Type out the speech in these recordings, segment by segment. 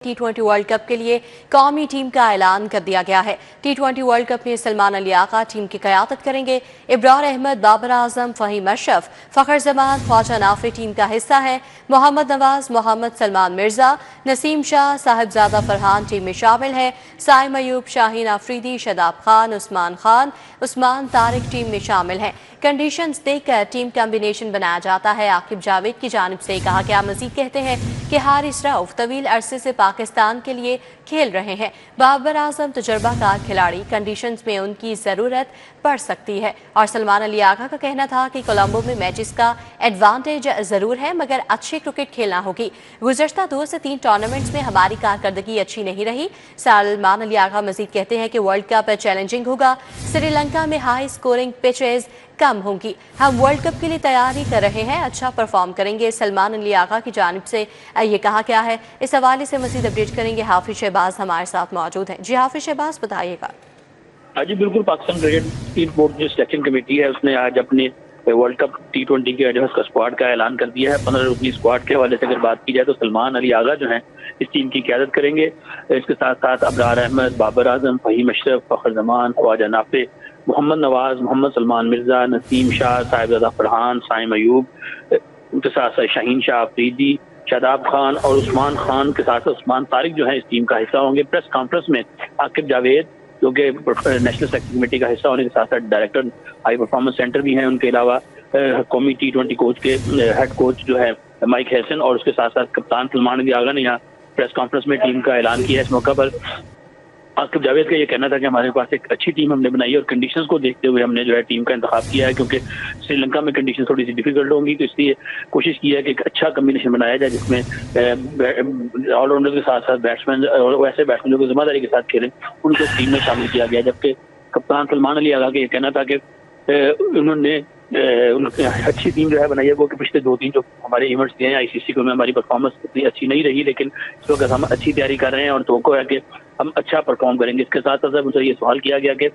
T20 world cup के लिए कौमी टीम का ऐलान कर दिया गया है। T20 वर्ल्ड कप में सलमान अली आगा टीम की क़यादत करेंगे। इब्रार अहमद, बाबर आजम, फहीम अशरफ, फ़खर जमान, ख्वाजा नाफी टीम का हिस्सा है। मोहम्मद नवाज, मोहम्मद सलमान मिर्जा, नसीम शाह, साहिबजादा फरहान टीम में शामिल है। साइम अयूब, शाहीन आफरीदी, शदाब खान, उस्मान तारिक टीम में शामिल हैं। कंडीशंस देखकर टीम कॉम्बिनेशन बनाया जाता है। आकिब जावेद की जानिब से कहा गया। मजीद कहते हैं कि हारिस रऊफ तवील अरसे से पाकिस्तान के लिए खेल रहे हैं। बाबर आजम तजुर्बाकार खिलाड़ी, कंडीशंस में उनकी ज़रूरत पड़ सकती है। और सलमान अली आगा का कहना था कि कोलंबो में मैचेस का एडवांटेज ज़रूर है, मगर अच्छी क्रिकेट खेलना होगी। गुज़श्ता 2 से 3 टूर्नामेंट्स में हमारी कारकर्दगी अच्छी नहीं रही। सलमान अली आगा मजीद कहते हैं कि वर्ल्ड कप चैलेंजिंग होगा। श्रीलंका में हाई स्कोरिंग पिचेज कम होंगी। हम वर्ल्ड कप के लिए तैयारी कर रहे हैं, अच्छा परफॉर्म करेंगे। सलमान अली आगा की जानिब से ये कहा गया है। इस हवाले से मजीद अपडेट करेंगे। हाफिज शहबाज हमारे साथ मौजूद हैं। जी हाफिज शहबाज, बताइएगा। जी बिल्कुल, पाकिस्तान क्रिकेट बोर्ड जो सिलेक्शन कमेटी है उसने आज अपने वर्ल्ड कप T20 के जो है स्क्वाड का ऐलान कर दिया है। 15 रुकनी स्क्वाड के हवाले से अगर बात की जाए तो सलमान अली आगा जो है इस टीम की क़यादत करेंगे। इसके साथ साथ इब्रार अहमद, बाबर आजम, फहीम अशरफ, फ़खर जमान, ख्वाजा नाफी, मोहम्मद नवाज, मोहम्मद सलमान मिर्जा, नसीम शाह, साहिबजादा फरहान, साइम अयूब, उनके साथ साथ शाहीन शाह आफरीदी, शदाब खान और उस्मान खान के साथ उस्मान तारिक जो है इस टीम का हिस्सा होंगे। प्रेस कॉन्फ्रेंस में आकिब जावेद जो कि नेशनल सेलेक्शन कमेटी का हिस्सा होने के साथ साथ डायरेक्टर हाई परफॉर्मेंस सेंटर भी हैं, उनके अलावा कौमी T20 कोच के हेड कोच जो है माइक हैसन और उसके साथ साथ कप्तान सलमान अली आगा ने यहाँ प्रेस कॉन्फ्रेंस में टीम का ऐलान किया। इस मौका पर आकिब जावेद का ये कहना था कि हमारे पास एक अच्छी टीम हमने बनाई है और कंडीशंस को देखते हुए हमने जो है टीम का इंतखाब किया है, क्योंकि श्रीलंका में कंडीशन थोड़ी सी डिफिकल्ट होंगी, तो इसलिए कोशिश की है कि एक अच्छा कम्बिनेशन बनाया जाए जिसमें ऑलराउंडर के साथ साथ बैट्समैन और वैसे बैट्समैन जो जिम्मेदारी के साथ खेलें उनको टीम में शामिल किया गया। जबकि कप्तान सलमान अली आगा का ये कहना था कि उन्होंने अच्छी टीम जो है बनाई है, वो कि पिछले 2-3 जो हमारे इवेंट्स दिए हैं ICC को में हमारी परफॉर्मेंस इतनी अच्छी नहीं रही, लेकिन इस वक्त हम अच्छी तैयारी कर रहे हैं और तो है कि हम अच्छा परफॉर्म करेंगे। इसके साथ साथ मुझे ये सवाल किया गया कि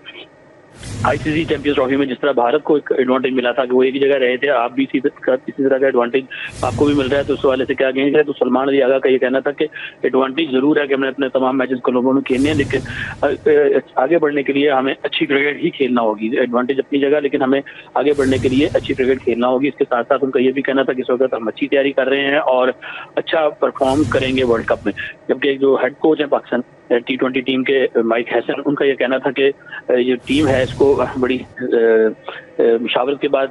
ICC चैंपियंस ट्रॉफी में जिस तरह भारत को एक एडवांटेज मिला था कि वो एक ही जगह रहे थे, आप भी इसी तरह का एडवांटेज आपको भी मिल रहा है, तो उस हवाले से क्या कहेंगे? तो सलमान अली आगा का ये कहना था कि एडवांटेज जरूर है कि हमने अपने तमाम मैचेस कोलंबो में खेलने हैं, लेकिन आगे बढ़ने के लिए हमें अच्छी क्रिकेट ही खेलना होगी। एडवांटेज अपनी जगह, लेकिन हमें आगे बढ़ने के लिए अच्छी क्रिकेट खेलना होगी। इसके साथ साथ उनका ये भी कहना था कि इस वक्त हम अच्छी तैयारी कर रहे हैं और अच्छा परफॉर्म करेंगे वर्ल्ड कप में। जबकि जो हेड कोच है पाकिस्तान T20 टीम के माइक हैसन, उनका ये कहना था कि ये टीम है इसको बड़ी मुशावरत के बाद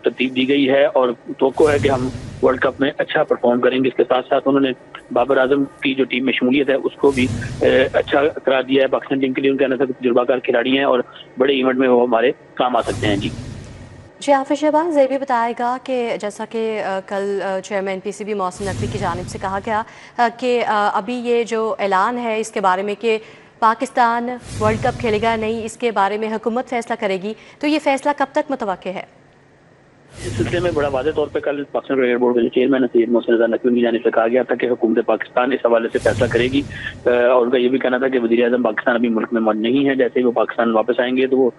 तरतीब दी गई है और तवक्को है कि हम वर्ल्ड कप में अच्छा परफॉर्म करेंगे। इसके साथ साथ उन्होंने बाबर आजम की जो टीम में शमूलियत है उसको भी अच्छा करार दिया है पाकिस्तान टीम के लिए। उनका कहना था कि तजुर्बाकार खिलाड़ी हैं और बड़े इवेंट में वो हमारे काम आ सकते हैं। जी हाफिज शहबाज, ये भी बताएगा कि जैसा कि कल चेयरमैन PCB मोहसिन नकवी की जानिब से कहा गया कि अभी ये जो ऐलान है इसके बारे में कि पाकिस्तान वर्ल्ड कप खेलेगा नहीं, इसके बारे में हुकूमत फैसला करेगी, तो ये फैसला कब तक मुतवक्के है? इस सिलसिले में बड़ा वाज़ेह तौर पे कल पाकिस्तान क्रिकेट बोर्ड के चेयरमैन सैयद मोहसिन नकवी की जानिब से कहा गया था कि हुकूमत पाकिस्तान इस हवाले से फैसला करेगी। और उनका ये भी कहना था कि वज़ीर-ए-आज़म पाकिस्तान अभी मुल्क में मौजूद नहीं है, जैसे ही वो पाकिस्तान वापस आएंगे तो वो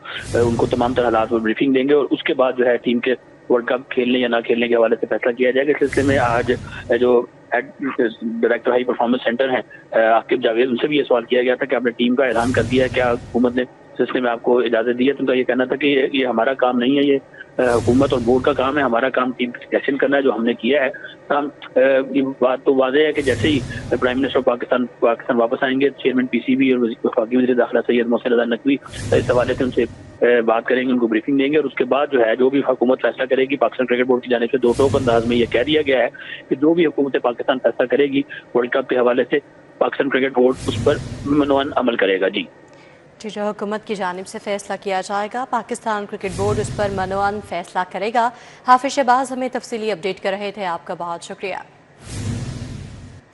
उनको तमाम तरह हालात पर ब्रीफिंग देंगे और उसके बाद जो है टीम के वर्ल्ड कप खेलने या ना खेलने के हवाले से फैसला किया जाएगा। इस सिलसिले में आज जो डायरेक्टर हाई परफॉर्मेंस सेंटर है आकिब जावेद, उनसे भी ये सवाल किया गया था कि आपने टीम का ऐलान कर दिया है, क्या हुकूमत ने सिलसिले में आपको इजाजत दी है? तो उनका ये कहना था कि ये हमारा काम नहीं है, ये हुकूमत और बोर्ड का काम है, हमारा काम टीम सिलेक्शन करना है जो हमने किया है। ये बात तो वाज़ेह है कि जैसे ही प्राइम मिनिस्टर पाकिस्तान वापस आएंगे, चेयरमैन PCB और वफाकी वज़ीर दाखिला सैयद मोहसिन नकवी इस हवाले से उनसे बात करेंगे, उनको ब्रीफिंग देंगे और उसके बाद जो है जो भी हुकूमत फैसला करेगी, पाकिस्तान क्रिकेट बोर्ड की जानिब से 2 टोक अंदाज में यह कह दिया गया है कि जो भी हुकूमत पाकिस्तान फैसला करेगी वर्ल्ड कप के हवाले से, पाकिस्तान क्रिकेट बोर्ड उस पर मनोवन अमल करेगा। जी जो हुकूमत की जानिब से फैसला किया जाएगा, पाकिस्तान क्रिकेट बोर्ड उस पर मनोवन फैसला करेगा। हाफिज शहबाज हमें तफसीली अपडेट कर रहे थे, आपका बहुत शुक्रिया।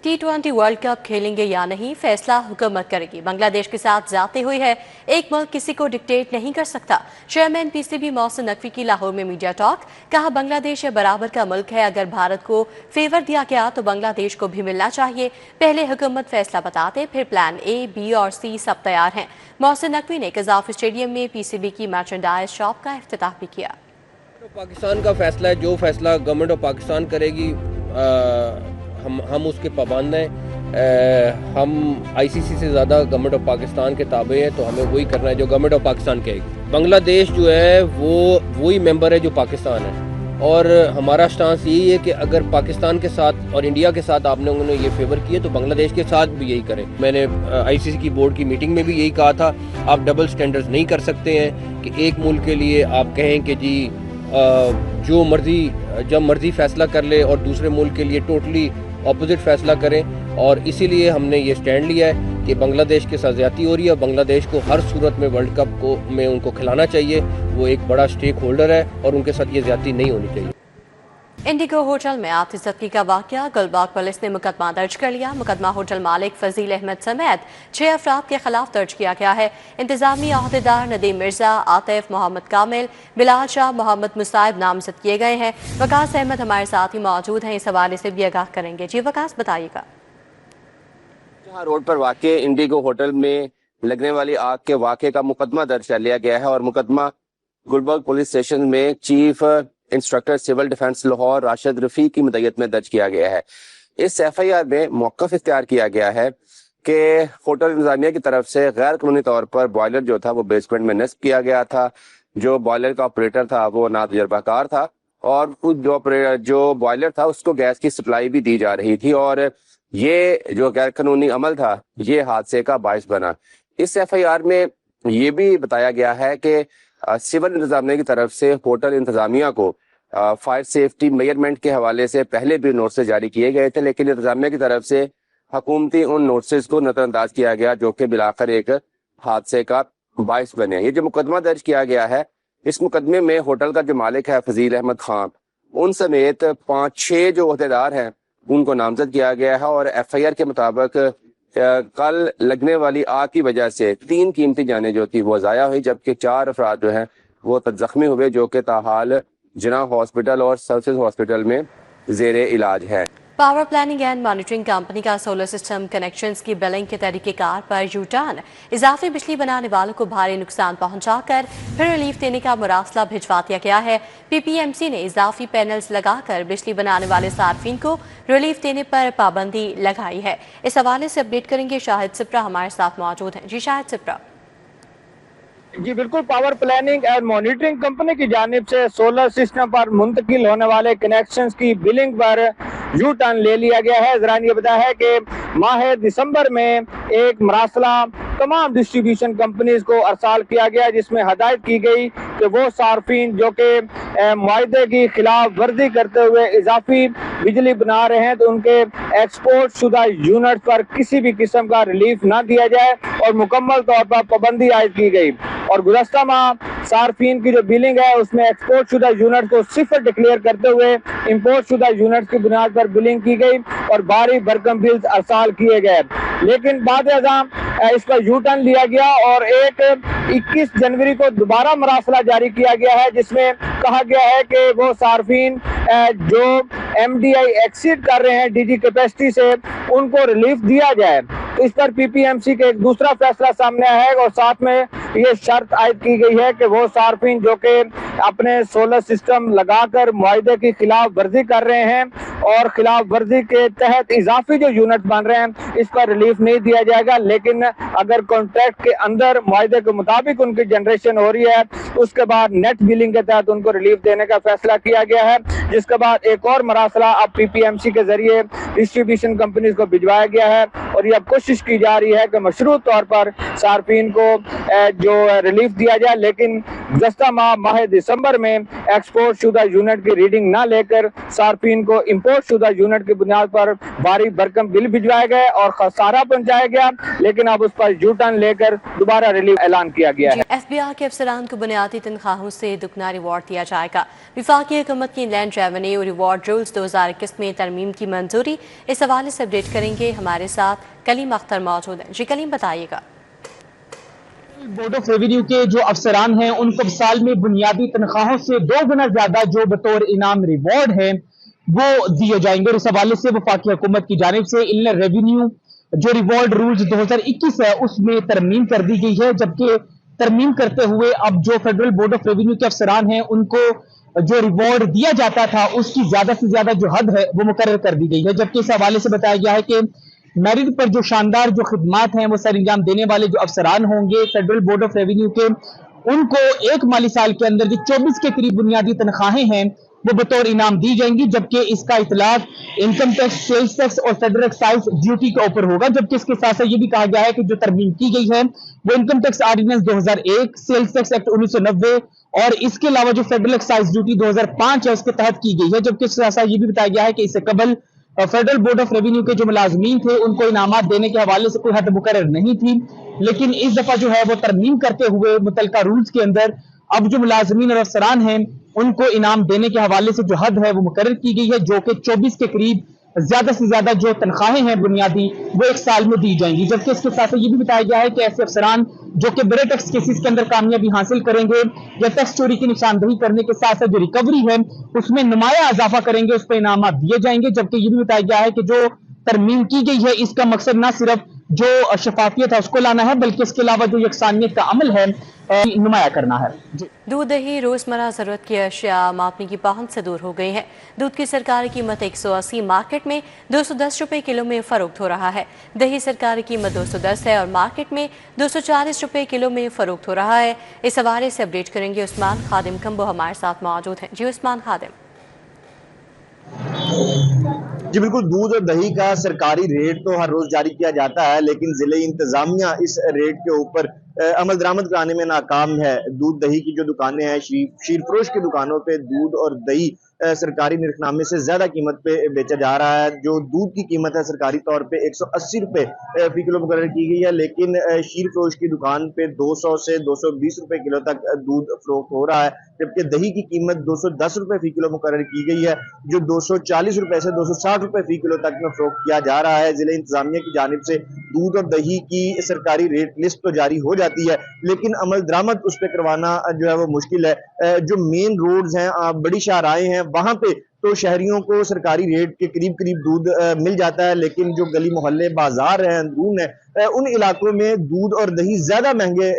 T20 वर्ल्ड कप खेलेंगे या नहीं, फैसला हुकूमत करेगी। बांग्लादेश के साथ जाते हुई है, एक मुल्क किसी को डिक्टेट नहीं कर सकता। चेयरमैन PCB मोहसिन नकवी की लाहौर में मीडिया टॉक, कहा बांग्लादेश बराबर का मुल्क है, अगर भारत को फेवर दिया गया तो बांग्लादेश को भी मिलना चाहिए। पहले हुकूमत फैसला बताते, फिर प्लान A, B और C सब तैयार हैं। मोहसिन नकवी ने कज़ाफ स्टेडियम में PCB की मर्चेंडाइज शॉप का इफ्तिताह भी किया। पाकिस्तान का फैसला है, जो फैसला गवर्नमेंट ऑफ पाकिस्तान करेगी हम उसके पाबंद हैं। ہم ICC سے زیادہ گورنمنٹ آف پاکستان کے تابع ہیں، تو ہمیں وہی کرنا ہے جو گورنمنٹ آف پاکستان کہے گی۔ بنگلہ دیش جو ہے وہ وہی ممبر ہے جو پاکستان ہے، اور ہمارا سٹانس یہی ہے کہ اگر پاکستان کے ساتھ اور انڈیا کے ساتھ آپ نے انہوں نے یہ فیور کیے تو بنگلہ دیش کے ساتھ بھی یہی کریں۔ میں نے ICC کی بورڈ کی میٹنگ میں بھی یہی کہا تھا، آپ ڈبل سٹینڈرز نہیں کر سکتے ہیں کہ ایک ملک کے لیے آپ کہیں کہ جی جو مرضی جب مرضی فیصلہ کر لے اور دوسرے ملک کے لیے ٹوٹلی اپوزٹ فیصلہ کریں، اور اسی لیے ہم نے یہ سٹینڈ لیا ہے کہ بنگلہ دیش کے ساتھ زیادتی ہو رہی ہے، بنگلہ دیش کو ہر صورت میں ورلڈ کپ کو میں ان کو کھلانا چاہیے، وہ ایک بڑا سٹیک ہولڈر ہے اور ان کے ساتھ یہ زیادتی نہیں ہونی چاہیے۔ انڈیگو ہوٹل میں آتش زدگی کا واقعہ، گلباغ پولیس نے مقدمہ درج کر لیا۔ مقدمہ ہوٹل مالک فضیل احمد سمیت 6 افراد کے خلاف درج کیا گیا ہے۔ انتظامی عہدیدار ندیم مرزا، عاطف، محمد کامل، بلال شاہ، محمد مصعب نامزد کیے گئے ہیں۔ وقاص احمد ہمارے ساتھ ہی موجود ہیں، اس حوالے سے بھی آگاہ کریں گے۔ جی وقاص بتائیے گا۔ جہاں روڈ پر واقع انڈیگو ہوٹل میں لگنے والی آگ کے واقعے کا مقدمہ درج کر لیا گیا ہے، اور مقدمہ گلبرگ پولیس اسٹیشن میں chief instructor civil defence Lahore Rashid Rafiq کی مدعیت میں درج کیا گیا ہے۔ اس FIR میں موقف اختیار کیا گیا ہے کہ ہوٹل انتظامیہ کی طرف سے غیر قانونی طور پر بوائلر جو تھا وہ بیسمنٹ میں نصب کیا گیا تھا۔ جو بوائلر کا آپریٹر تھا وہ نا تجربہ کار تھا، اور جو بوائلر تھا اس کو گیس کی سپلائی بھی دی جا رہی تھی، اور یہ جو غیر قانونی عمل تھا یہ حادثے کا باعث بنا۔ اس FIR میں یہ بھی بتایا گیا ہے کہ سول انتظامیہ کی طرف سے ہوٹل انتظامیہ کو فائر سیفٹی میجرمنٹ کے حوالے سے پہلے بھی نوٹسز جاری کیے گئے تھے، لیکن انتظامیہ کی طرف سے حکومتی ان نوٹسز کو نظر انداز کیا گیا، جو کہ بالآخر ایک حادثے کا باعث بنے۔ یہ جو مقدمہ درج کیا گیا ہے، اس مقدمے میں ہوٹل کا جو مالک ہے فضیل احمد خان، ان سمیت 5-6 جو عہدیدار ہیں ان کو نامزد کیا گیا ہے، اور FIR کے مطابق کل لگنے والی آگ کی وجہ سے 3 قیمتی جانیں جو تھی وہ ضائع ہوئی، جبکہ 4 افراد جو ہیں وہ زخمی ہوئے، جو کہ تاحال جناح ہاسپٹل اور سرسز ہاسپٹل میں زیر علاج ہے۔ Power planning and monitoring company کا سولر سسٹم کنیکشنز کی بلنگ کے طریقہ کار پر یو ٹرن، اضافی بجلی بنانے والوں کو بھاری نقصان پہنچا کر پھر ریلیف دینے کا مراسلہ بھجوا دیا گیا ہے۔ PPMC نے اضافی پینلز لگا کر بجلی بنانے والے صارفین کو ریلیف دینے پر پابندی لگائی ہے۔ اس حوالے سے اپڈیٹ کریں گے شاہد سپرا، ہمارے ساتھ موجود ہیں۔ جی شاہد سپرا۔ جی بالکل، power planning and monitoring company کی جانب سے سولر سسٹم پر منتقل ہونے والے کنیکشنز کی بلنگ پر یو ٹرن لے لیا گیا ہے۔ ذرا یہ بتایا ہے کہ ماہ دسمبر میں ایک مراسلہ تمام ڈسٹریبیوشن کمپنیز کو ارسال کیا گیا، جس میں ہدایت کی گئی کہ وہ صارفین جو کہ معاہدے کی خلاف ورزی کرتے ہوئے اضافی بجلی بنا رہے ہیں تو ان کے ایکسپورٹ شدہ یونٹ پر کسی بھی قسم کا ریلیف نہ دیا جائے، اور مکمل طور پر پابندی عائد کی گئی۔ اور گزشتہ ماہ صارفین کی جو بلنگ ہے اس میں ایکسپورٹ شدہ یونٹ کو 0 ڈکلیئر کرتے ہوئے امپورٹ شدہ یونٹ کی بنیاد پر بلنگ کی گئی اور بھاری بھرکم بلز ارسال کیے گئے، لیکن بعد ازاں اس کا یو ٹرن لیا گیا اور 21 جنوری کو دوبارہ مراسلہ جاری کیا گیا ہے، جس میں کہا گیا ہے کہ وہ صارفین جو MDI ایکسیڈ کر رہے ہیں DG کیپیسٹی سے ان کو ریلیف دیا جائے۔ اس پر PPMC کے ایک دوسرا فیصلہ سامنے آیا ہے، اور ساتھ میں یہ شرط عائد کی گئی ہے کہ وہ صارفین جو کہ اپنے سولر سسٹم لگا کر معاہدے کی خلاف ورزی کر رہے ہیں اور خلاف ورزی کے تحت اضافی جو یونٹ بن رہے ہیں اس پر ریلیف نہیں دیا جائے گا، لیکن اگر کانٹریکٹ کے اندر معاہدے کے مطابق ان کی جنریشن ہو رہی ہے اس کے بعد نیٹ بلنگ کے تحت ان کو ریلیف دینے کا فیصلہ کیا گیا ہے، جس کے بعد ایک اور مراسلہ اب PPMC کے ذریعے ڈسٹریبیوشن کمپنیز کو بھجوایا گیا ہے، اور یہ اب کوشش کی جا رہی ہے کہ مشروط طور پر صارفین کو جو ریلیف دیا جائے، لیکن گزشتہ ماہ دسمبر میں ایکسپورٹ شدہ یونٹ کی ریڈنگ نہ لے کر صارفین کو امپورٹ شدہ یونٹ کی بنیاد پر بھاری بھرکم بل بھجوائے گئے اور خسارہ پہنچایا گیا، لیکن اب اس پر یو ٹرن لے کر دوبارہ ریلیف اعلان کیا گیا ہے۔ FBI کے افسران کو بنیادی تنخواہوں سے دگنا ریوارڈ دیا جائے گا۔ وفاقی حکومت کی لینڈ ریونیو ریوارڈ رولز 2021 میں ترمیم کی منظوری، اس حوالے سے اپڈیٹ کریں گے، ہمارے ساتھ کلیم اختر موجود ہیں۔ جی کلیم بتائیے گا۔ بورڈ آف ریونیو کے جو افسران ہیں ان کو سال میں بنیادی تنخواہوں سے 2 گنا زیادہ جو بطور انعام ریوارڈ ہے وہ دیے جائیں گے۔ اس حوالے سے وفاقی حکومت کی جانب سے انلینڈ ریونیو جو ریوارڈ رولز 2021 ہے اس میں ترمیم کر دی گئی ہے، جبکہ ترمیم کرتے ہوئے اب جو فیڈرل بورڈ آف ریونیو کے افسران ہیں ان کو جو ریوارڈ دیا جاتا تھا اس کی زیادہ سے زیادہ جو حد ہے وہ مقرر کر دی گئی ہے، جبکہ اس حوالے سے بتایا گیا ہے کہ मेरिट पर जो शानदार जो खिदमात हैं वो सर अंजाम देने वाले जो अफसरान होंगे फेडरल बोर्ड ऑफ रेवेन्यू के, उनको एक माली साल के अंदर जो 24 के करीब बुनियादी तनख्वाहें हैं वो बतौर इनाम दी जाएंगी, जबकि इसका इतलाक इनकम टैक्स, सेल्स टैक्स और फेडरल एक्साइज ड्यूटी के ऊपर होगा। जबकि इसके साथ साथ ये भी कहा गया है कि जो तरमीम की गई है वो income tax ordinance 2001, sales tax act 1990 और इसके अलावा जो फेडरल एक्साइज ड्यूटी 2005 है उसके तहत की गई है। जबकि इसके साथ साथ ये भी बताया गया है कि इससे कबल फेडरल बोर्ड ऑफ रेवेन्यू के जो मुलाजमीन थे उनको इनामात देने के हवाले से कोई हद मुकर्रर नहीं थी, लेकिन इस दफा जो है वो तरमीम करते हुए मुतलका रूल्स के अंदर अब जो मुलाजमीन और अफसरान हैं उनको इनाम देने के हवाले से जो हद है वो मुकर्रर की गई है, जो कि 24 के करीब ज्यादा से ज्यादा जो तनख्वाहें हैं बुनियादी वो एक साल में दी जाएंगी। जबकि इसके साथ ये भी बताया गया है कि ऐसे अफसरान जो कि बड़े टैक्स केसेस के अंदर कामयाबी हासिल करेंगे या टैक्स चोरी की निशानदही करने के साथ साथ जो रिकवरी है उसमें नुमाया इजाफा करेंगे, उस पर इनामात दिए जाएंगे। जबकि ये भी बताया गया है कि जो तरमीम की गई है इसका मकसद न सिर्फ जो शफाफियत है उसको लाना है बल्कि इसके अलावा जो यकसानियत का अमल है नुमाया करना है। दूध दही रोजमर्रा जरूरत की अशिया मापने की पहुंच से दूर हो गई है। दूध की सरकारी कीमत 180 मार्केट में 210 रुपए किलो में फरोख्त हो रहा है। दही सरकारी कीमत 210 है और मार्केट में 240 रुपए किलो में फरोख्त हो रहा है। इस हवाले से अपडेट करेंगे उस्मान खादिम कंबो हमारे साथ मौजूद हैं। जी उस्मान खादिम। जी बिल्कुल, दूध और दही का सरकारी रेट तो हर रोज जारी किया जाता है, लेकिन जिले इंतजामिया इस रेट के ऊपर अमल दरामद कराने में नाकाम है। दूध दही की जो दुकानें हैं, शीरफरोश की दुकानों पे दूध और दही सरकारी निर्खनामे से ज्यादा कीमत पे बेचा जा रहा है। जो दूध की कीमत है सरकारी तौर पे 180 रुपए फी किलो मुकर्रर की गई है, लेकिन शीरफरोश की दुकान पे 200 से 220 रुपए किलो तक दूध फरोख्त हो रहा है, जबकि दही की कीमत 210 रुपए फी किलो मुकर्रर की गई है, जो 240 रुपए से 260 रुपए फी किलो तक में फरोख्त किया जा रहा है। जिले इंतजामिया की जानिब से दूध और दही की सरकारी रेट लिस्ट तो जारी हो जाती है, लेकिन अमल दरामद उस पर करवाना जो है वो मुश्किल है। जो मेन रोड्स हैं, बड़ी शाहराहें हैं, वहां पे तो शहरियों को सरकारी रेट के करीब करीब दूध मिल जाता है, लेकिन जो गली मोहल्ले बाजार है, अंदरून है, उन इलाकों में दूध और दही ज्यादा महंगे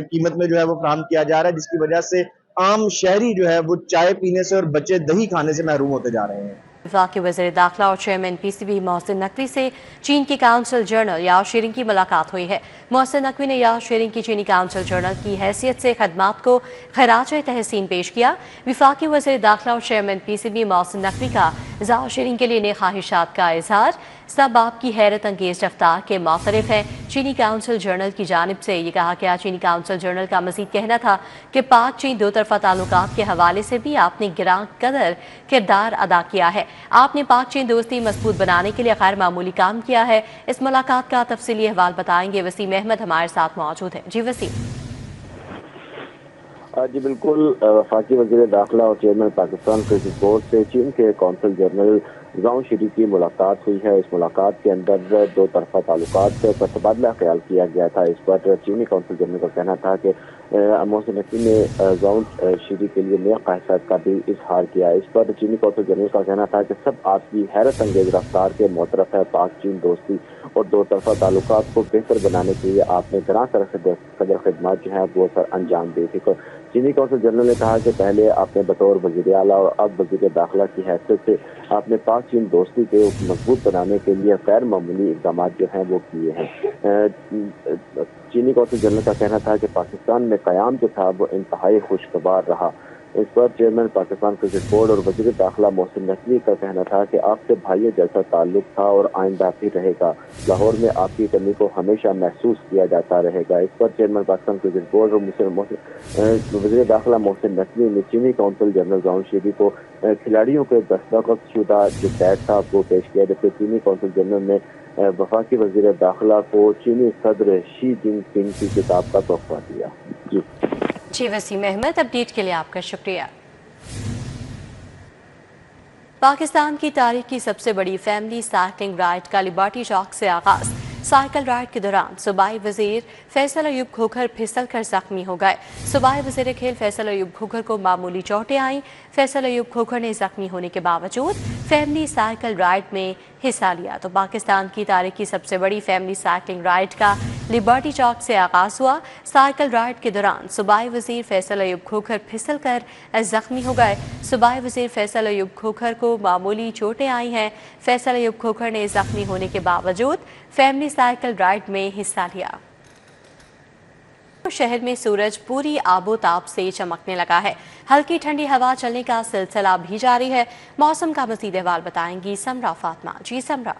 कीमत में जो है वो फराहम किया जा रहा है, जिसकी वजह से आम शहरी जो है वो चाय पीने से और बच्चे दही खाने से महरूम होते जा रहे हैं। वफाकी वज़ीर दाखिला और चेयरमैन पीसीबी मोहसिन नकवी से चीन की काउंसिल जनरल याओ शेरिंग की मुलाकात हुई है। मोहसिन नकवी ने याओ शेरिंग की चीनी काउंसिल जनरल की हैसियत से खदमात को खराज तहसीन पेश किया। वफाकी वज़ीर दाखिला और चेयरमैन पीसीबी मोहसिन नकवी का याओ शेरिंग के लिए नेक ख्वाहिशात का इजहार सब आपकी हैरत अंगेज रफ्तार के मुतरफ है। चीनी काउंसिल जनरल की जानिब से ये कहा गया। चीनी काउंसिल जनरल का मजीद कहना था कि पाक चीन दो तरफा ताल्लुकात के हवाले से भी आपने गिरां कदर किरदार अदा किया है। आपने पाक चीन दोस्ती मजबूत बनाने के लिए गैर मामूली काम किया है। इस मुलाकात का तफसीली अहवाल बताएंगे वसीम अहमद हमारे साथ मौजूद हैं। जी वसीम। जी बिल्कुल, वफाकी वज़ीर दाखिला और चेयरमैन पाकिस्तान क्रिकेट बोर्ड से चीन के कौंसल जनरल जाओ शेरिंग की मुलाकात हुई है। इस मुलाकात के अंदर दो तरफा ताल्लुकात पर तबादला ख्याल किया गया था। इस पर चीनी कौंसल जनरल का कहना था कि मोहसिन नकवी ने जाओ शेरिंग के लिए नेक ख्वाहिशात का भी इजहार किया। इस पर चीनी कौंसल जनरल का कहना था कि सब आपकी हैरत अंगेज रफ्तार के मुतरफ है। पाक चीन दोस्ती और दो तरफा ताल्लुकात को बेहतर बनाने के लिए आपने तरह तरह से कदर खिदमत जो है वो सर अंजाम दी थी। तो चीनी कौंसल जनरल ने कहा कि पहले आपने बतौर वज़ीर आला और अब वज़ीर दाखिला की हैसियत से आपने पाक चीन दोस्ती के मजबूत बनाने के लिए गैर मामूली इक़दाम जो हैं वो किए हैं। चीनी कौंसल जनरल का कहना था कि पाकिस्तान में क़याम जो था वो इंतहाई खुशगवार रहा। इस पर चेयरमैन पाकिस्तान क्रिकेट बोर्ड और वज़ीर दाखिला मोहसिन नकवी का कहना था कि आपसे भाइयों जैसा ताल्लुक था और आइंदा भी रहेगा। लाहौर में आपकी कमी को हमेशा महसूस किया जाता रहेगा। इस पर चेयरमैन पाकिस्तान क्रिकेट बोर्ड और वज़ीर दाखिला मोहसिन नकवी ने चीनी कौंसल जनरल जाओ शेरिंग को खिलाड़ियों के दस्तखतशुदा जो टैग था वो पेश किया, जबकि चीनी कौंसल जनरल ने वफाकी वज़ीर दाखिला को चीनी सदर शी जिनपिंग की किताब का तोहफा दिया। जी वसीम अहमद, अपडेट के लिए आपका शुक्रिया। पाकिस्तान की तारीख की सबसे बड़ी फैमिली साइकिलिंग राइड का लिबर्टी चौक से आगाज। साइकिल राइड के दौरान सूबाई वजीर फैसल अयूब खोखर फिसल कर जख्मी हो गए। सूबाई वजीर खेल फैसल अयूब खोखर को मामूली चोटें आईं। फैसल अयूब खोखर ने जख्मी होने के बावजूद फैमिली साइकिल राइड में हिस्सा लिया। तो पाकिस्तान की तारीख की सबसे बड़ी फैमिली साइकिलिंग राइड का लिबर्टी चौक से आगाज हुआ। साइकिल राइड के दौरान सूबाई वजीर फैसल अयूब खोखर फिसल कर जख्मी हो गए। सूबाई वजीर फैसल अयूब खोखर को मामूली चोटें आई हैं। फैसल अयूब खोखर ने जख्मी होने के बावजूद फैमिली साइकिल राइड में हिस्सा लिया। शहर में सूरज पूरी आबोताब से चमकने लगा है। हल्की ठंडी हवा चलने का सिलसिला भी जारी है। मौसम का मज़ीद अहवाल बताएंगी समरा फातिमा। जी समरा।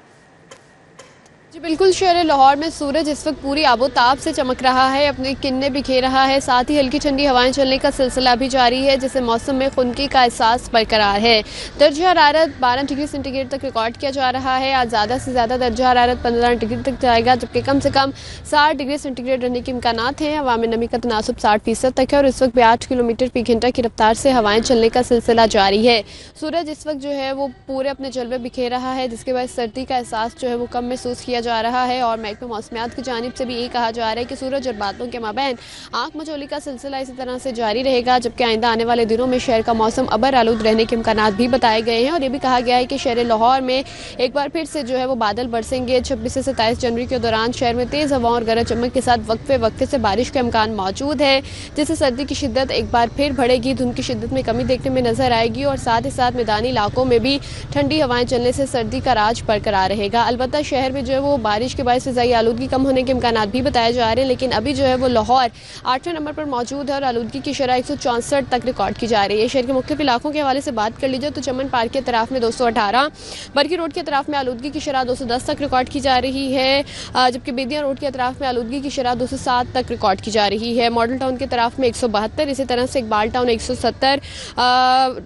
जी बिल्कुल, शहर लाहौर में सूरज इस वक्त पूरी आबोताब से चमक रहा है, अपने किरणें बिखेर रहा है। साथ ही हल्की ठंडी हवाएं चलने का सिलसिला भी जारी है, जिससे मौसम में खुनकी का एहसास बरकरार है। दर्जा हरारत 12 डिग्री सेंटीग्रेड तक रिकॉर्ड किया जा रहा है। आज ज़्यादा से ज़्यादा दर्जा हरारत 15 डिग्री तक जाएगा, जबकि कम से कम 60 डिग्री सेंटीग्रेड रहने के इम्कानात हैं। हवा में नमी का तनासुब 60% तक है और इस वक्त भी 8 किलोमीटर फी घंटा की रफ्तार से हवाएं चलने का सिलसिला जारी है। सूरज इस वक्त जो है वो पूरे अपने जलवे बिखेर रहा है, जिसके बाद सर्दी का एहसास जो है वो कम महसूस किया जा रहा है। और महकमे मौसमियात की जानिब से भी ये कहा जा रहा है कि सूरज और बादलों के माबैन आंख मचोली का सिलसिला इसी तरह से जारी रहेगा, जबकि आइंदा आने वाले दिनों में शहर का मौसम अबर आलूद रहने के इम्कानात भी बताए गए हैं। और ये भी कहा गया है कि शहर लाहौर में एक बार फिर से जो है वो बादल बरसेंगे। 26 से 27 जनवरी के दौरान शहर में तेज़ हवाओं और गरज चमक के साथ वक्फे से बारिश का इम्कान मौजूद है, जिससे सर्दी की शिद्दत एक बार फिर बढ़ेगी। धुंध की शिद्दत में कमी देखने में नजर आएगी और साथ ही साथ मैदानी इलाकों में भी ठंडी हवाएं चलने से सर्दी का राज बरकरार रहेगा। अलबत्ता शहर में जो है वो बारिश के बायस फिजाई आलूदगी कम होने के इम्कानात भी बताए जा रहे हैं, लेकिन अभी जो है वो लाहौर 8वें नंबर पर मौजूद है और आलूदगी की शरह 164 तक रिकॉर्ड की जा रही है। शहर के मुख्तलिफ इलाकों के हवाले से बात कर लीजिए तो चमन पार्क के तरफ में 218, बरकी रोड के तरफ में आलूदगी की शरह 210 तक रिकॉर्ड की जा रही है, जबकि बेदिया रोड के तरफ में आलूदगी की शरह 207 तक रिकॉर्ड की जा रही है। मॉडल टाउन के तरफ में 172, इसी तरह से इकबाल टाउन 170,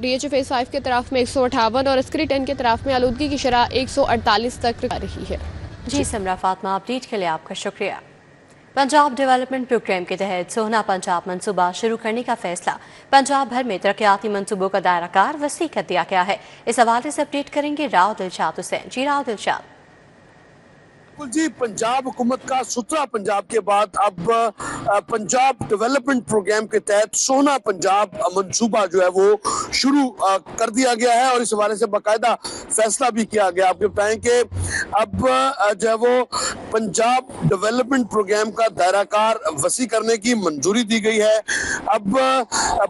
DH फेज 5 के तरफ में 158 और अस्करी 10 के तरफ में आलूदगी की शरह 148 तक आ रही है। जी समरा फातिमा, अपडेट के लिए आपका शुक्रिया। पंजाब डेवलपमेंट प्रोग्राम के तहत सोहना पंजाब मंसूबा शुरू करने का फैसला। पंजाब भर में तरक्याती मंसूबों का दायरा कार वसी कर दिया गया है। इस हवाले से अपडेट करेंगे राव दिलशाद हुसैन। जी राव दिलशाद। जी, पंजाब हुकूमत का सुथरा पंजाब के बाद अब पंजाब डेवलपमेंट प्रोग्राम के तहत सोहना पंजाब मंसूबा जो है वो शुरू कर दिया गया है और इस हवाले से बाकायदा फैसला भी किया गया। आपको बताएं कि अब जो है वो पंजाब डेवलपमेंट प्रोग्राम का दायरा कार वसी करने की मंजूरी दी गई है। अब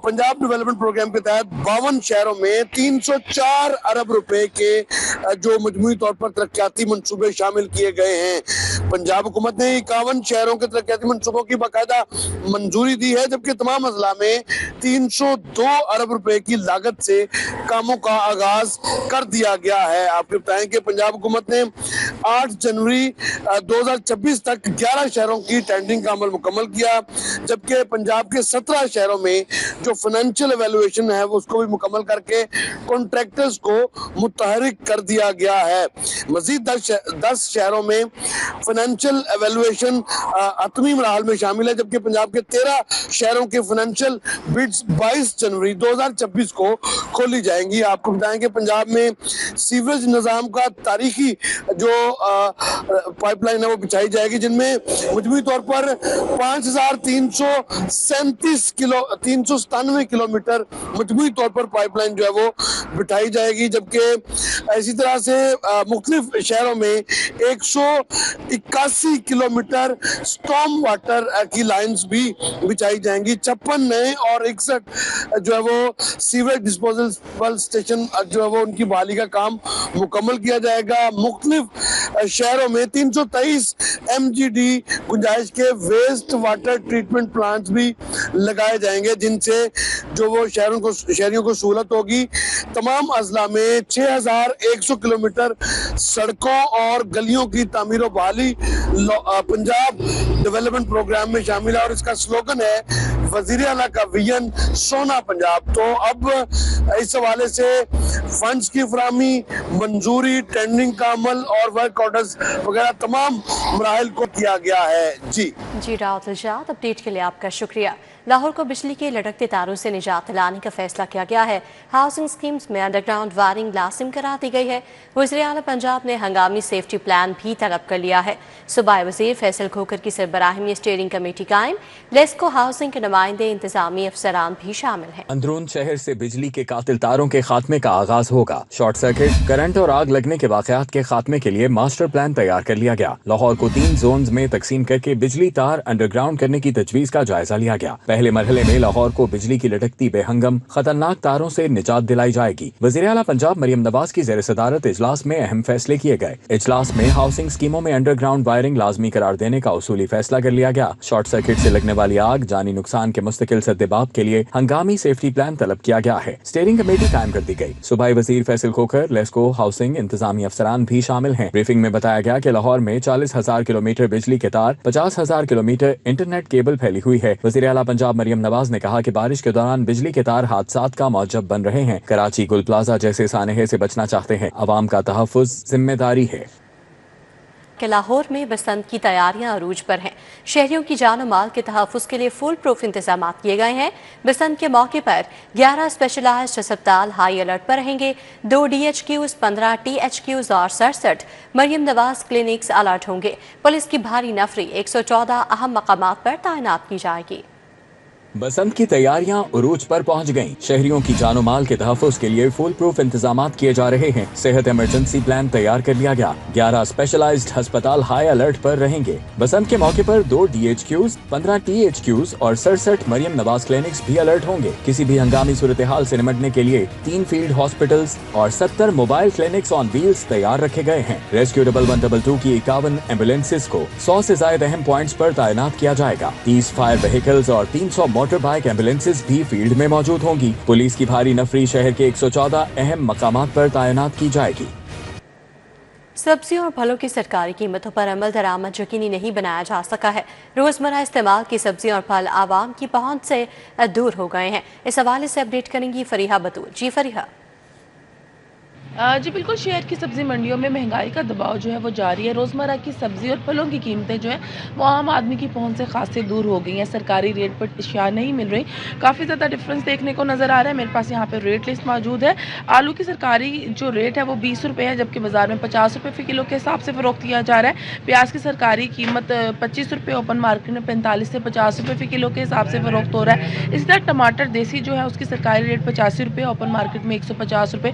पंजाब डेवलपमेंट प्रोग्राम के तहत 52 शहरों में 304 अरब रुपए के जो मजमूई तौर पर तरक्याती मंसूबे शामिल किए गए हैं। पंजाब हुकूमत ने 51 शहरों के तरक्याती मंसूबों की बाकायदा मंजूरी दी है, जबकि तमाम अजला में 302 अरब रुपए की लागत से कामों का आगाज कर दिया गया है। आपको बताएं कि पंजाब हुकूमत ने 8 जनवरी 2026 तक 11 शहरों की टेंडरिंग का अमल मुकम्मल किया, जबकि पंजाब के 17 शहरों में जो फाइनेंशियल एवेल्युएशन है वो उसको भी मुकम्मल करके कॉन्ट्रैक्टर्स को मुतहरिक कर दिया गया है। मजीद 10 शहरों में फाइनेंशियल एवेल्युएशन अतमी मरहल में शामिल है, जबकि पंजाब के 13 शहरों के फाइनेंशियल बिड्स 22 जनवरी 2026 को खोली जाएंगी। आपको बताएं कि पंजाब में सीवरेज निजाम का तारीखी जो पाइपलाइन है वो बिछाई जाएगी, जिनमें मजमूई तौर पर 397 किलोमीटर मजमूई तौर पर पाइपलाइन जो है वो बिठाई जाएगी, जबकि इसी तरह से मुख्तलिफ शहरों में 181 किलोमीटर स्टॉर्म वाटर की लाइंस भी बिछाई जाएंगी। 56 नए और 61 जो है वो सीवेज डिस्पोजल स्टेशन जो है वो उनकी बहाली का काम मुकम्मल किया जाएगा। मुख्तलिफ शहरों में 323 MGD गुंजाइश के वेस्ट वाटर ट्रीटमेंट प्लांट्स भी लगाए जाएंगे, जिनसे जो वो शहरियों को सहूलत होगी। तमाम अजला में 6100 किलोमीटर सड़कों और गलियों की तामीर और बहाली पंजाब डेवलपमेंट प्रोग्राम में शामिल है और इसका स्लोगन है वजीर आला का विजन सोना पंजाब। तो अब इस हवाले से फंड्स की फराहमी, मंजूरी, टेंडरिंग का अमल और वर्क ऑर्डर्स वगैरह तमाम मराहिल को किया गया है। जी राव दिलशाद, अपडेट के लिए आपका शुक्रिया। لاہور کو بجلی کے لٹکتے تاروں سے نجات دلانے کا فیصلہ کیا گیا ہے۔ ہاؤسنگ سکیمز میں انڈر گراؤنڈ وائرنگ لازم کرا دی گئی ہے۔ وزیر اعلیٰ پنجاب نے ہنگامی سیفٹی پلان بھی طلب کر لیا ہے۔ صوبائی وزیر فیصل کھوکھر کی سربراہی میں اسٹیئرنگ کمیٹی قائم، لیسکو ہاؤسنگ کے نمائندے انتظامی افسران بھی شامل ہیں۔ اندرون شہر سے بجلی کے قاتل تاروں کے خاتمے کا آغاز ہوگا۔ شارٹ سرکٹ، کرنٹ اور آگ لگنے کے واقعات کے خاتمے کے لیے ماسٹر پلان تیار کر لیا گیا۔ لاہور کو 3 زونز میں تقسیم کر کے بجلی تار انڈر گراؤنڈ کرنے کی تجویز کا جائزہ لیا گیا۔ پہلے مرحلے میں لاہور کو بجلی کی لٹکتی بے ہنگم خطرناک تاروں سے نجات دلائی جائے گی۔ وزیر اعلیٰ پنجاب مریم نواز کی زیر صدارت اجلاس میں اہم فیصلے کیے گئے۔ اجلاس میں ہاؤسنگ اسکیموں میں انڈر گراؤنڈ وائرنگ لازمی قرار دینے کا اصولی فیصلہ کر لیا گیا۔ شارٹ سرکٹ سے لگنے والی آگ، جانی نقصان کے مستقل سدباب کے لیے ہنگامی سیفٹی پلان طلب کیا گیا ہے۔ اسٹیئرنگ کمیٹی قائم کر دی گئی۔ صوبائی وزیر فیصل کھوکھر، لیسکو ہاؤسنگ انتظامی افسران بھی شامل ہیں۔ بریفنگ میں بتایا گیا کہ لاہور میں 40,000 کلومیٹر بجلی کے تار، 50,000 کلومیٹر انٹرنیٹ کیبل پھیلی ہوئی ہے۔ وزیر اعلیٰ پنجاب مریم نواز نے کہا کہ بارش کے دوران بجلی کے تار حادثات کا موجب بن رہے ہیں۔ کراچی گل پلازہ جیسے سانحے سے بچنا چاہتے ہیں۔ عوام کا تحفظ ذمہ داری ہے۔ کہ لاہور میں بسنت کی تیاریاں عروج پر ہیں۔ شہریوں کی جان و مال کے تحفظ کے لیے فل پروف انتظامات کیے گئے ہیں۔ بسنت کے موقع پر 11 اسپیشلائزڈ ہسپتال ہائی الرٹ پر رہیں گے۔ 2 DHQs، 15 THQs اور 67 مریم نواز کلینکس الرٹ ہوں گے۔ پولیس کی بھاری نفری 114 اہم مقامات پر تعینات کی جائے گی۔ بسنت کی تیاریاں عروج پر پہنچ گئیں۔ شہریوں کی جان و مال کے تحفظ کے لیے فول پروف انتظامات کیے جا رہے ہیں۔ صحت ایمرجنسی پلان تیار کر لیا گیا۔ 11 اسپیشلائزڈ ہسپتال ہائی الرٹ پر رہیں گے۔ بسنت کے موقع پر 2 DHQs، 15 THQs اور 67 مریم نواز کلینکس بھی الرٹ ہوں گے۔ کسی بھی ہنگامی صورتحال سے نمٹنے کے لیے 3 فیلڈ ہاسپٹلز اور 70 موبائل کلینکس آن ویلز تیار رکھے گئے ہیں۔ ریسکیو 1122 کی 51 ایمبولینسز کو 100 سے زائد اہم پوائنٹس پر تعینات کیا جائے گا۔ 30 فائر وہیکلز اور 300 موٹر بائک ایمبولینسز بھی فیلڈ میں موجود ہوں گی۔ پولیس کی بھاری نفری شہر کے 114 اہم مقامات پر تعینات کی جائے گی۔ سبزیوں اور پھلوں کی سرکاری قیمتوں پر عمل درآمد یقینی نہیں بنایا جا سکا ہے۔ روزمرہ استعمال کی سبزیاں اور پھل عوام کی پہنچ سے دور ہو گئے ہیں۔ اس حوالے سے اپڈیٹ کریں گی فریحہ بطول۔ جی فریحہ۔ جی بالکل، شہر کی سبزی منڈیوں میں مہنگائی کا دباؤ جو ہے وہ جاری ہے۔ روزمرہ کی سبزی اور پھلوں کی قیمتیں جو ہیں وہ عام آدمی کی پہنچ سے خاصے دور ہو گئی ہیں۔ سرکاری ریٹ پر اشیاء نہیں مل رہی، کافی زیادہ ڈفرینس دیکھنے کو نظر آ رہا ہے۔ میرے پاس یہاں پہ ریٹ لسٹ موجود ہے۔ آلو کی سرکاری جو ریٹ ہے وہ 20 روپے ہے، جبکہ بازار میں 50 روپے فی کلو کے حساب سے فروخت کیا جا رہا ہے۔ پیاز کی سرکاری قیمت 25 روپے، اوپن مارکیٹ میں 45 سے 50 روپے فی کلو کے حساب سے فروخت ہو رہا ہے۔ اسی طرح ٹماٹر دیسی جو ہے اس کی سرکاری ریٹ 85 روپے، اوپن مارکیٹ میں 150 روپے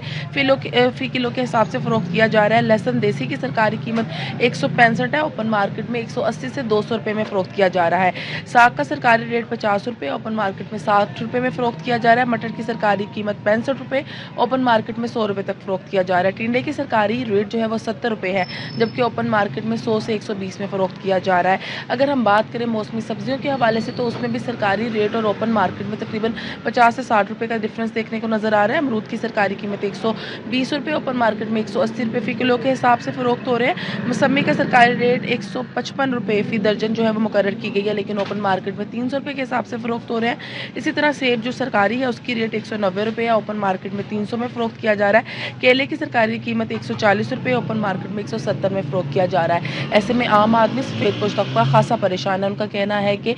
فی کلو کے حساب سے فروخت کیا جا رہا ہے۔ لہسن دیسی کی سرکاری قیمت 165 ہے، اوپن مارکیٹ میں 180 سے 200 روپے میں فروخت کیا جا رہا ہے۔ ساگ کا سرکاری ریٹ 50 روپے، اوپن مارکیٹ میں 60 روپے میں فروخت کیا جا رہا ہے۔ مٹر کی سرکاری قیمت 65 روپے، اوپن مارکیٹ میں 100 روپے تک فروخت کیا جا رہا ہے۔ ٹنڈے کی سرکاری ریٹ جو ہے وہ 70 روپے ہے، جبکہ اوپن مارکیٹ میں 100 سے 120 میں فروخت کیا جا رہا ہے۔ اگر ہم بات کریں موسمی سبزیوں کے حوالے سے تو اس میں بھی سرکاری ریٹ اور اوپن مارکیٹ میں تقریباً 50 سے 60 روپے کا ڈفرینس دیکھنے کو نظر آ رہا ہے۔ امرود کی سرکاری قیمت 120 روپے، اوپن مارکیٹ میں 180 روپے فی کلو کے حساب سے فروخت ہو رہے ہیں۔ موسمی کا سرکاری ریٹ 155 روپے فی درجن جو ہے وہ مقرر کی گئی ہے، لیکن اوپن مارکیٹ میں 300 روپے کے حساب سے فروخت ہو رہے ہیں۔ اسی طرح سیب جو سرکاری ہے اس کی ریٹ 190 روپے ہے، اوپن مارکیٹ میں 300 میں فروخت کیا جا رہا ہے۔ کیلے کی سرکاری قیمت 140 روپے، اوپن مارکیٹ میں 170 میں فروخت کیا جا رہا ہے۔ ایسے میں عام آدمی سفید پوش طبقہ خاصا پریشان ہے۔ ان کا کہنا ہے کہ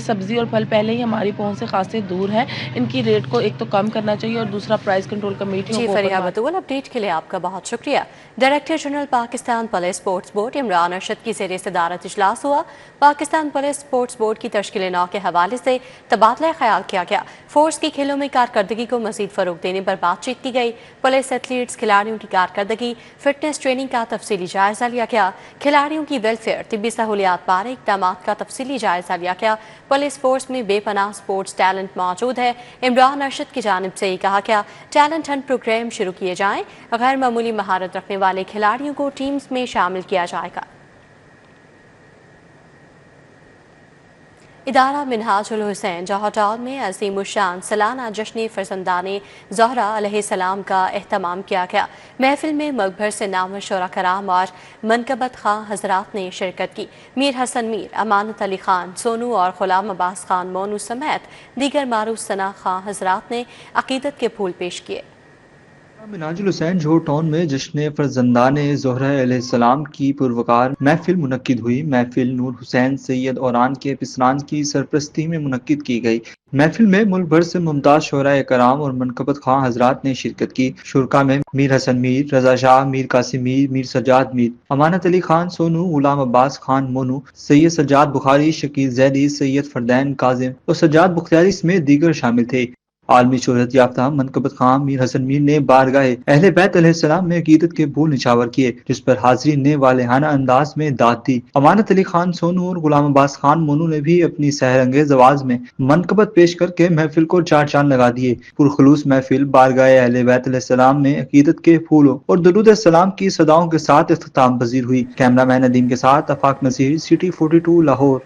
سبزی اور پھل پہلے ہی ہماری پہنچ سے خاصے دور ہیں، ان کی ریٹ کو ایک تو کم کرنا چاہیے اور دوسرا پرائز کنٹرول کمیٹی جی فریحہ بطول، اپڈیٹ کے لیے آپ کا بہت شکریہ۔ Director general Pakistan police sports board Imran Arshad کی زیر صدارت اجلاس ہوا۔ پاکستان پولیس اسپورٹس بورڈ کی تشکیل نو کے حوالے سے تبادلہ خیال کیا گیا۔ فورس کی کھیلوں میں کارکردگی کو مزید فروغ دینے پر بات چیت کی گئی۔ پولیس ایتھلیٹس کھلاڑیوں کی کارکردگی، فٹنس ٹریننگ کا تفصیلی جائزہ لیا گیا۔ کھلاڑیوں کی ویلفیئر، طبی سہولیات بارے اقدامات کا تفصیلی جائزہ لیا گیا۔ پولیس فورس میں بے پناہ اسپورٹس ٹیلنٹ موجود ہے۔ عمران ارشد کی جانب سے یہ کہا گیا ٹیلنٹ ہنٹ پروگرام شروع کیے جائیں، غیر معمولی مہارت رکھنے والے کھلاڑیوں کو ٹیمز میں شامل کیا جائے گا۔ ادارہ منہاج الحسین جوہر ٹاؤن میں عظیم الشان سالانہ جشن فرزندان زہرا علیہ السلام کا اہتمام کیا گیا۔ محفل میں ملک بھر سے نامور شعراء کرام اور منقبت خاں حضرات نے شرکت کی۔ میر حسن میر، امانت علی خان سونو اور غلام عباس خان مونو سمیت دیگر معروف ثنا خاں حضرات نے عقیدت کے پھول پیش کیے۔ مناج الحسین جوہر ٹاؤن میں جشن فرزندان زہرہ علیہ السلام کی پروقار محفل منعقد ہوئی۔ محفل نور حسین سید اوران کے پسران کی سرپرستی میں منعقد کی گئی۔ محفل میں ملک بھر سے ممتاز شعراء کرام اور منقبت خواہ حضرات نے شرکت کی۔ شرکا میں میر حسن میر، رضا شاہ، میر قاسم میر، میر سجاد میر، امانت علی خان سونو، غلام عباس خان مونو، سید سجاد بخاری، شکیل زیدی، سید فردین کاظم اور سجاد بختیاری سمیت دیگر شامل تھے۔ عالمی شہرت یافتہ منقبت خواہ میر حسن میر نے بارگاہ اہل بیت علیہ السلام میں عقیدت کے پھول نچھاور کیے، جس پر حاضرین نے والہانہ انداز میں داد دی۔ امانت علی خان سونو اور غلام عباس خان مونو نے بھی اپنی سحر انگیز آواز میں منقبت پیش کر کے محفل کو چار چاند لگا دیے۔ پرخلوص محفل بارگاہ اہل بیت علیہ السلام میں عقیدت کے پھولوں اور درود السلام کی صداؤں کے ساتھ اختتام پذیر ہوئی۔ کیمرہ مین ندیم کے ساتھ آفاق نذیر، سٹی 42 لاہور۔